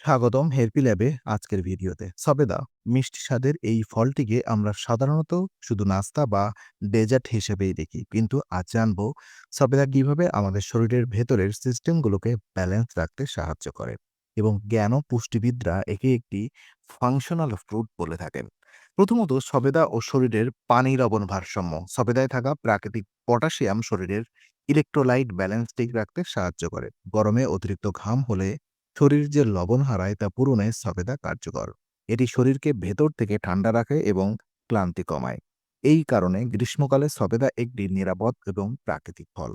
স্বাগতম হেরপি ল্যাবে আজকের ভিডিওতে। সবেদা মিষ্টি স্বাদের এই ফলটিকে আমরা সাধারণত শুধু নাস্তা বা ডেজার্ট হিসেবেই দেখি, কিন্তু আজ জানবো সবেদা কিভাবে আমাদের শরীরের ভেতরের সিস্টেমগুলোকে ব্যালেন্স রাখতে সাহায্য করে এবং জ্ঞান ও পুষ্টিবিদরা একে একটি ফাংশনাল ফ্রুট বলে থাকেন। প্রথমত, সবেদা ও শরীরের পানি লবণ ভারসাম্য। সবেদায় থাকা প্রাকৃতিক পটাশিয়াম শরীরের ইলেকট্রোলাইট ব্যালেন্স ঠিক রাখতে সাহায্য করে। গরমে অতিরিক্ত ঘাম হলে শরীর যে লবণ হারায় তা পূরণে সবেদা কার্যকর। এটি শরীরকে ভেতর থেকে ঠান্ডা রাখে এবং ক্লান্তি কমায়। এই কারণে গ্রীষ্মকালে সবেদা একটি নিরাপদ এবং প্রাকৃতিক ফল।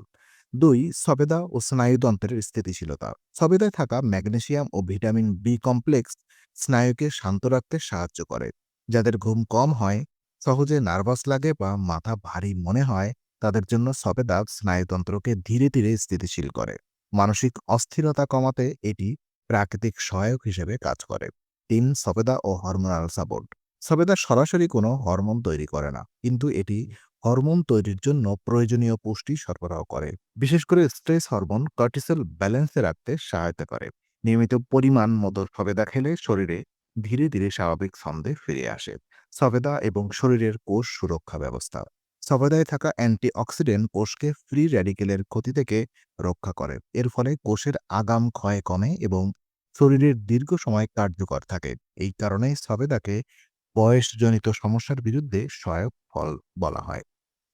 ২. সবেদা ও স্নায়ুতন্ত্রের স্থিতিশীলতা। সবেদায় থাকা ম্যাগনেসিয়াম ও ভিটামিন বি কমপ্লেক্স স্নায়ুকে শান্ত রাখতে সাহায্য করে। যাদের ঘুম কম হয়, সহজে নার্ভাস লাগে বা মাথা ভারী মনে হয়, তাদের জন্য সবেদা স্নায়ুতন্ত্রকে ধীরে ধীরে স্থিতিশীল করে। মানসিক অস্থিরতা কমাতে এটি প্রাকৃতিক সহায়ক হিসেবে কাজ করে। ৩. সবেদা ও হরমোনাল সাপোর্ট। সবেদা সরাসরি কোনো হরমোন তৈরি করে না, কিন্তু এটি হরমোন তৈরির জন্য প্রয়োজনীয় পুষ্টি সরবরাহ করে। বিশেষ করে স্ট্রেস হরমোন কর্টিসল ব্যালেন্সে রাখতে সহায়তা করে। নিয়মিত পরিমাণ মতো সবেদা খেলে শরীরে ধীরে ধীরে স্বাভাবিক ছন্দে ফিরে আসে। সবেদা এবং শরীরের কোষ সুরক্ষা ব্যবস্থা। সবেদায় থাকা অ্যান্টিঅক্সিডেন্ট কোষকে ফ্রি র্যাডিকেলের ক্ষতি থেকে রক্ষা করে। এর ফলে কোষের আগাম ক্ষয় কমে এবং শরীরের দীর্ঘ সময় কার্যকর থাকে। এই কারণেই সবেদাকে বয়সজনিত সমস্যার বিরুদ্ধে সহায়ক ফল বলা হয়।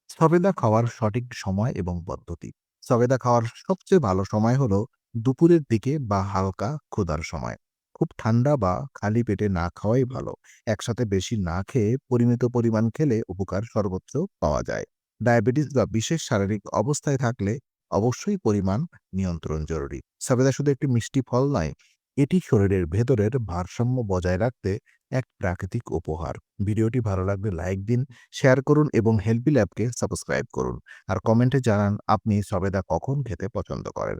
সবেদা খাওয়ার সঠিক সময় এবং পদ্ধতি। সবেদা খাওয়ার সবচেয়ে ভালো সময় হলো দুপুরের দিকে বা হালকা ক্ষুধার সময়। খুব ঠান্ডা বা খালি পেটে না খাওয়াই ভালো। একসাথে বেশি না খেয়ে পরিমিত পরিমাণ খেলে উপকার সর্বোচ্চ পাওয়া যায়। ডায়াবেটিস বা বিশেষ শারীরিক অবস্থায় থাকলে অবশ্যই পরিমাণ নিয়ন্ত্রণ জরুরি। সবেদা শুধু একটি মিষ্টি ফল নয়, এটি শরীরের ভেতরের ভারসাম্য বজায় রাখতে এক প্রাকৃতিক উপহার। ভিডিওটি ভালো লাগলে লাইক দিন, শেয়ার করুন এবং হেলপি ল্যাবকে সাবস্ক্রাইব করুন। আর কমেন্টে জানান আপনি সবেদা কখন খেতে পছন্দ করেন।